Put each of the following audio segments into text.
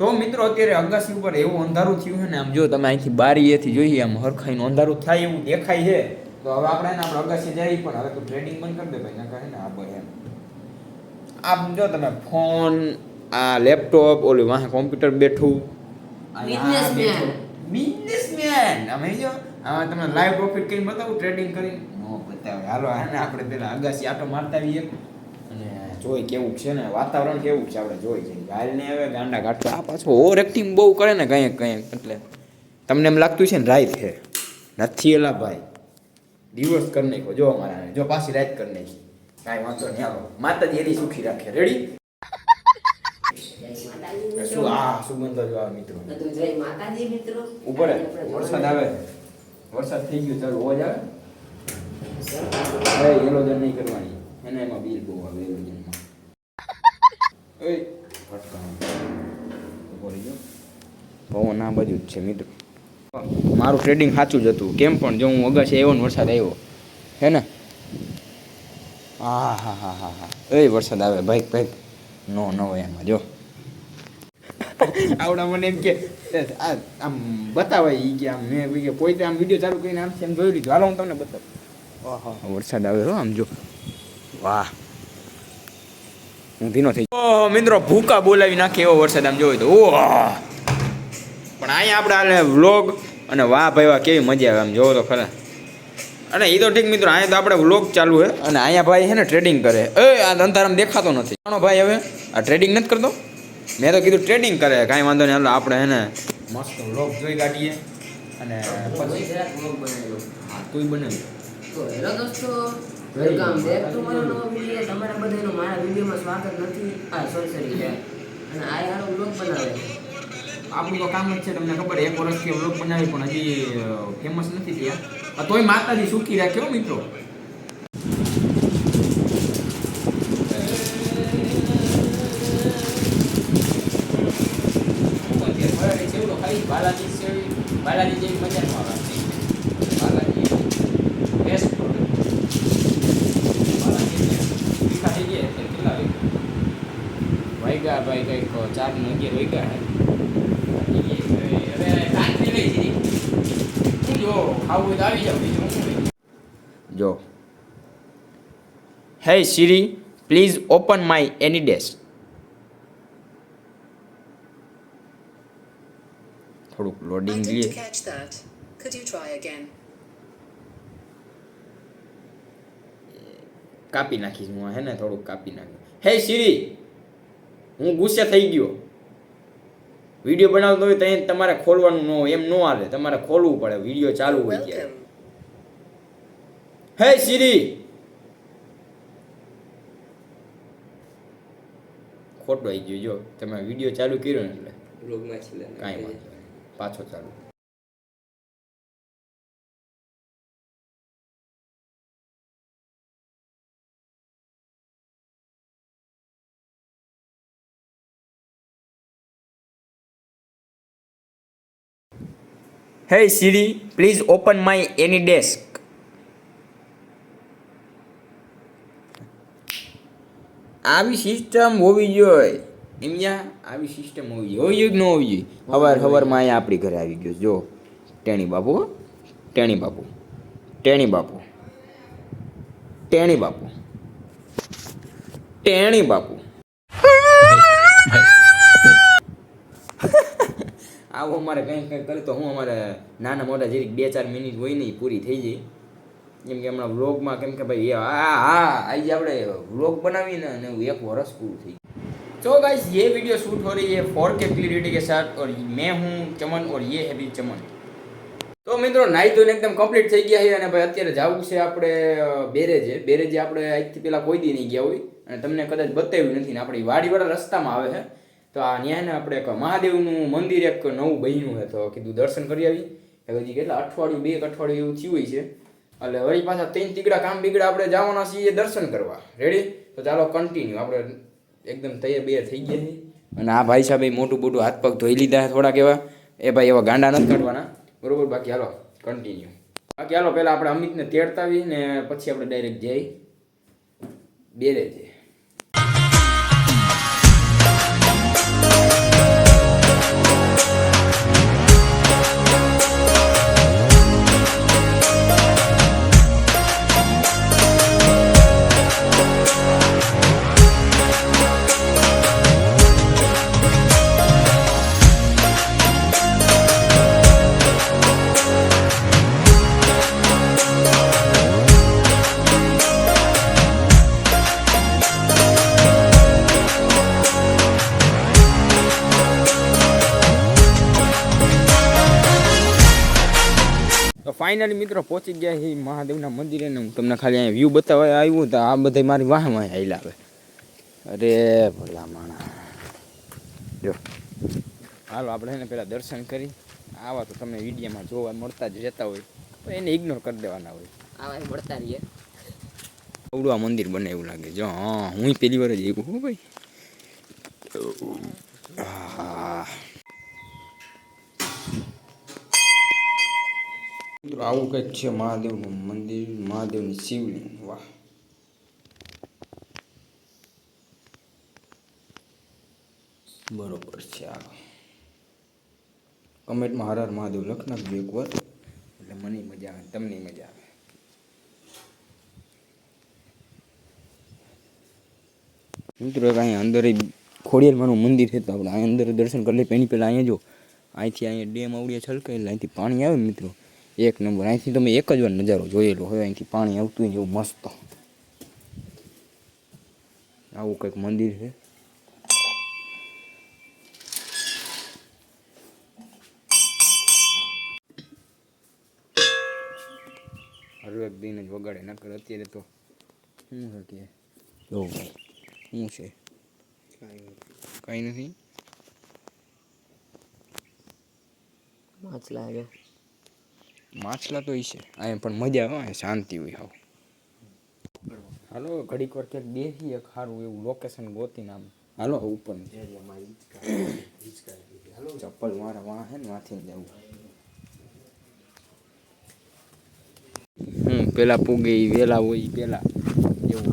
તો મિત્રો અત્યારે અગાસી ઉપર એવું અંધારું થયું છે ને, આમ જો તમે અહીંથી બારીએથી જોઈએ આમ હરખાઈનું અંધારું થાય એવું દેખાય છે. તો હવે આપણે અગાસી જઈએ, પણ હવે તો ટ્રેડિંગ બંધ કરી દે ભાઈ, ના કહે ને આ ભાઈ એમ આમ જો તમે ફોન, આ લેપટોપ, ઓલું વાહ કોમ્પ્યુટર બેઠું, બિઝનેસમેન અમે જો આમાં તમને લાઈવ પ્રોફિટ કરીને બતાવું, ટ્રેડિંગ કરીને નો બતાવે. હાલો આને આપણે પેલા અગાસી આટો મારતા આવીએ અને જોઈ કેવું છે ને વાતાવરણ કેવું છે આપણે જોઈ જઈએ. હાલ ને હવે ગાંડા કાઢતો આ પાછો ઓવર એક્ટિંગ બહુ કરે ને કંઈક એટલે તમને એમ લાગતું છે ને રાત છે, નથી એલા ભાઈ, દિવસ કરી નાખો જો અમારા, જો પાછી રાત કરી નાખી, કાંઈ વાંધો નહીં. આવો માતાજી એની સુખી રાખે. રેડી? શું આ સુગંધો જો આવે મિત્રો, ઉપર વરસાદ આવે, વરસાદ થઈ ગયો, ચાલો અવાજ આવે. એલોજન નહીં કરવાની એને, એમાં બિલ બહુ આવે એલોજનમાં. પવન આ બાજુ જ છે મિત્રો. મારું ટ્રેડિંગ સાચું જ હતું કેમ પણ, જો હું અગાસી આવ્યો ને વરસાદ આવ્યો હે ને. હા હા હા હા હા એ વરસાદ આવે ભાઈ ભાઈ, નો ન હોય એમાં. જો આવડા મને એમ કે આમ બતાવાય એ કે આમ મેં પોતે આમ વિડીયો ચાલુ કરીને આમ એમ જોઈ લીધું. હાલો હું તમને બતાવું. વરસાદ આવે હો આમ જો, વાહ હું ધીનો થઈ. ઓહ મિત્રો ભૂકા બોલાવી નાખે એવો વરસાદ આમ જોયો તો. ઓહ પણ અહીંયા આપણે હાલે વ્લોગ અને વાહ ભાઈ વાહ કેવી મજા આવે આમ જોવો તો ખરા. અને એ તો ઠીક મિત્રો, અહીંયા તો આપણે વ્લોગ ચાલુ છે અને અહીંયા ભાઈ છે ને ટ્રેડિંગ કરે. આ અંધારામાં દેખાતો નથી ભાઈ, હવે આ ટ્રેડિંગ નથી કરતો. મેં તો કીધું ટ્રેડિંગ કરે, કાંઈ વાંધો નહીં. હાલો આપણે હે ને મસ્ત વ્લોગ જોઈ કાઢીએ અને પછી હા તું બનાવી. તો હેલો દોસ્તો, વેલકમ બેક ટુ મારો નવો વિડીયો. તમારા બધાનું મારા વિડીયોમાં સ્વાગત નથી. સોરી અને આ યાર વ્લોગ બનાવે. આપણું તો કામ જ છે, તમને ખબર, 1 વર્ષથી વ્લોગ બનાવી પણ હજી ફેમસ નથી થયા. તોય માતાજી સુખી રાખ્યો મિત્રો. બાલાજી જેવી મજા ન આવે. બાલાજી બેસ્ટ બાલાજી તીખા થઈ ગયા કેટલા વાગ્યા ભાઈ, કંઈક 4 ને 11 વાગ્યા હવે કાંઈ લઈ જઈ જો ખાવું હોય તો આવી જાવ. બીજું શું જો hey Siri please open my AnyDesk. થોડુંક લોડિંગ લે. કાપી નાખીશ હું હે ને, થોડુંક કાપી નાખી. હે સિરી હું ગુસ્સે થઈ ગયો. વિડીયો બનાવતો હોય તો તમારે ખોલવાનું ન હોય, એમ ન હાલે, તમારે ખોલવું પડે વિડીયો ચાલુ હોય ત્યારે. હે સિરી ખોટો આવી ગયો જો તમે વિડીયો ચાલુ કર્યો ને એટલે કાંઈ વાંધો પાછો ચાલુ. Hey Siri, please open my any desk. આવી સિસ્ટમ હોવી જોઈએ અહીંયા, આવી સિસ્ટમ હોવી જોઈએ કે ન હોવી જોઈએ. સવારમાં અહીંયા આપણી ઘરે આવી ગયો જો ટેણી બાપુ, ટેણી બાપુ, ટેણી બાપુ, ટેણી બાપુ, ટેણી બાપુ. આવું અમારે કંઈક કરે તો હું અમારે નાના મોટા જે 2-4 મિનિટ હોય ને એ પૂરી થઈ જાય. કેમ કે હમણાં વ્લોગમાં કેમ કે ભાઈ આજે આપણે વ્લોગ બનાવીને અને 1 વર્ષ પૂરું થઈ ગયું. तो गाइस ये वीडियो शूट हो रही है 4K क्लियरिटी के साथ और मैं हूँ चमन और ये है भी चमन. તો મિત્રો નાઈ ધોઈને એકદમ કમ્પ્લીટ થઈ ગયા છે અને ભાઈ અત્યારે જવું છે આપણે બેરેજે આપણે આજથી પહેલાં કોઈ દી નહીં ગયા હોય અને તમને કદાચ બતાવ્યું નથી ને આપણી વાડીવાળા રસ્તામાં આવે છે. તો આ ન્યાય ને આપણે એક મહાદેવનું મંદિર એક નવું બન્યું છે તો કીધું દર્શન કરી આવી. હજી કેટલા અઠવાડિયું 2 અઠવાડિયું એવું થયું હોય છે એટલે વળી પાછા 3 તીગડા કામ બીગડા આપણે જવાના છીએ દર્શન કરવા. રેડી? તો ચાલો કન્ટિન્યુ આપણે એકદમ તૈયાર થઈ ગયા છે અને આ ભાઈ સાહેબ મોટું મોટું હાથ પગ ધોઈ લીધા થોડાક એવા. એ ભાઈ એવા ગાંડા નથી કાઢવાના બરોબર. બાકી હાલો કન્ટિન્યુ. બાકી હાલો પહેલાં આપણે અમિતને તેડતા આવીએ ને પછી આપણે ડાયરેક્ટ જઈ બેરેજે. ફાઇનલી મિત્રો પહોંચી ગયા છે મહાદેવના મંદિરે ને હું તમને ખાલી અહીંયા વ્યૂ બતાવવા આવ્યું તો આ બધા મારી વાહ હાઈલા આવે. અરે ભલા માણા જો હાલો આપણે એને પહેલાં દર્શન કરી આવા તો તમને વિડીયોમાં જોવા મળતા જ રહેતા હોય પણ એને ઇગ્નોર કરી દેવાના હોય. આવા મળતા રહીએ. અવડું આ મંદિર બને એવું લાગે જો. હા હું પહેલી વાર જ આવ્યું હો ભાઈ. આવું કંઈક છે મહાદેવનું મંદિર, મહાદેવની શિવલિંગ. વાહ બરોબર છે. આ કમેન્ટમાં હર હર મહાદેવ લખ નાખજો એકવાર એટલે મને મજા આવે તમને મજા આવે. મિત્રો અહીંયા અંદર ખોડિયારમાંનું મંદિર છે તો આપણે અહીં અંદર દર્શન કરી લઈએ. એની પહેલાં અહીંયા જો અહીંથી અહીંયા ડેમ આવડીએ છલકાયેલા અહીંથી પાણી આવે મિત્રો એક નંબર. અહીંથી તમે એક જ વાર નજારો જોયેલો હોય અહીંથી પાણી આવતું હોય એવું મસ્ત. આવું કંઈક મંદિર છે. હરવેક દિન જ વગાડે નકર અત્યારે તો શું છે કે જો ભાઈ શું છે કાંઈ નથી. માછલા આવ્યો. માછલા તો છે અહીંયા પણ મજા આવે શાંતિ હોય. હાવ હાલો ઘડીક વાર ક્યાંક બેસી એક સારું એવું લોકેશન ગોતીને આમ હાલો ઉપર ચપ્પલ મારા વાં હે ને વાંથી જવું. પેલા પૂગે વેલા હોય પેલા એવું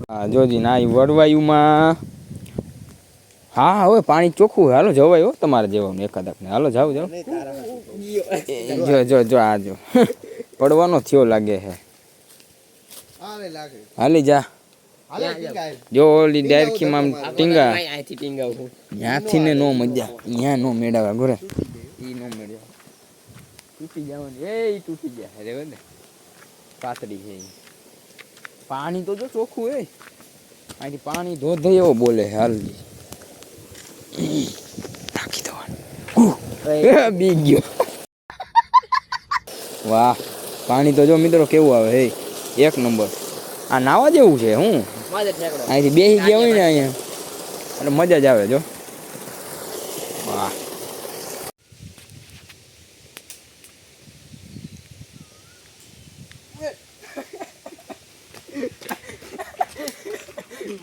હા જોજી ના વડવાયુમાં. હા હવે પાણી ચોખ્ખું હોય. હાલો જવાય હો તમારે જવાનું એકાદક ને. હાલો જાવ જાવ જો જો જો આ જો પડવાનો થયો લાગે હે. હાલી જા જો ઓલી ડાયરખીમાં ટીંગા ત્યાંથી ને નો મજા અહીંયા નો મેળાવા ઘરે ઈ નો મેળ્યો તૂટી જવાનું એ તૂટી જાય રે ને પાતળી છે. પાણી તો જો ચોખ્ખું હે અહીંથી પાણી ધોધ એવો બોલે હાલ નાખી દેવાનું બી ગયો. વાહ પાણી તો જો મિત્રો કેવું આવે હે એક નંબર. આ નાવા જેવું છે. હું અહીંથી બેસી ગયા હોય ને અહીંયા એટલે મજા જ આવે જો. વાહ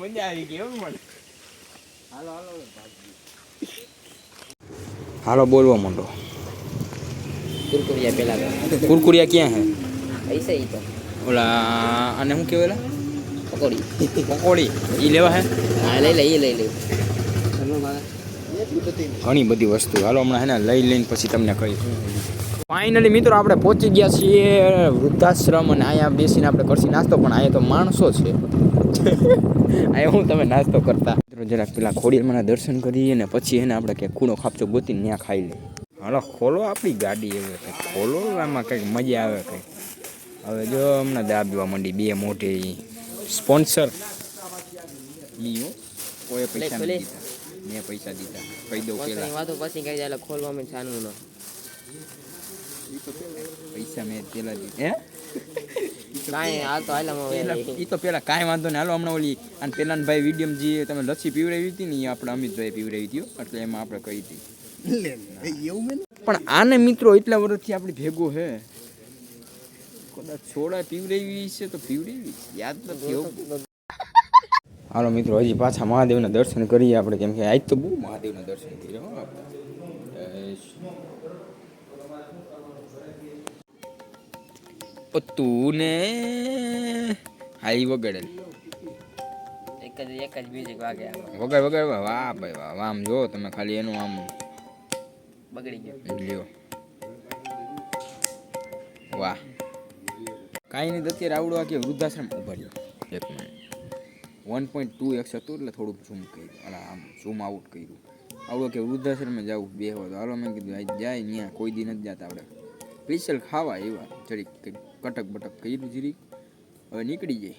મજા આવી ગઈ મને. હાલો હાલો હાલો બોલવા માંડો. કુરકુરિયા પેલા કુરકુરિયા ક્યાં હે? પૈસા ઈ તો ઓલા આને શું કહેવાય પકોડી પકોડી ઈ લેવા હે? હા લઈ લે ઈ લઈ લે. ઘણી બધી વસ્તુ હાલો હમણાં હે ને લઈ લઈને પછી તમને કહીશ. ફાઇનલી મિત્રો આપણે પહોંચી ગયા છીએ વૃદ્ધાશ્રમ અને અહીંયા બેસીને આપણે કરશી નાસ્તો. પણ અહીંયા તો માણસો છે અહીંયા હું તમે નાસ્તો કરતા મિત્રો જરાક પેલા ખોડિયારમાંના દર્શન કરીએ ને પછી એને આપણે ક્યાંક ખૂણો ખાપચો ગોતીને ત્યાં ખાઈ લઈએ. હાલો ખોલો આપણી ગાડી હવે કંઈક ખોલો આમાં કંઈક મજા આવે કંઈક. હવે જો હમણાં દાબવા માંડી બે મોટી સ્પોન્સર લીઓ કોઈ પૈસા નહીં દીધા મેં પૈસા દીધા કહી દઉં પેલા વાતો પછી કઈ જાય ખોલવા મેં છાનવું ન પૈસા મેં પેલા દીધા કાંઈ આ તો હાલમાં એ તો પેલા કાંઈ વાંધો નહીં. હાલો હમણાં ઓલી અને પેલા ભાઈ વિડીયમ જે તમે લસ્સી પીવડાવી હતી ને એ આપણે અમિતભાઈ પીવડાવી હતી એટલે એમાં આપણે કહી હતી. પણ આને મિત્રો એટલા વર્ષથી આપણી ભેગો હે કદાચ સોડા પીવડાવી છે તો પીવડાવી યાદ નથી. હાલો મિત્રો હજી પાછા મહાદેવના દર્શન કરીએ આપણે કેમ કે આજ તો બહુ મહાદેવના દર્શન થઈ રહ્યા આપણે. તું ને હાઈ વગાડેલ એક જ મ્યુઝિક વાગે વગાડ વગાડ વાહ ભાઈ વાહ. આમ જો તમે ખાલી એનું આમ બગડી ગયો લ્યો વાહ. કાંઈ નહીં અત્યારે આવડો આ કે વૃદ્ધાશ્રમ ઉભા રહ્યો એક મિનિટ 1.2x હતું એટલે થોડુંક ઝૂમ કર્યું અને આમ ઝૂમ આઉટ કર્યું. આવડો કે વૃદ્ધાશ્રમમાં જવું બે હોય તો હાલો મેં કીધું આજ જાય ત્યાં કોઈ દી નથી જતા આપણે સ્પેશિયલ ખાવા એવા જરીક કંઈક કટક બટક કર્યું જરીક હવે નીકળી જાય.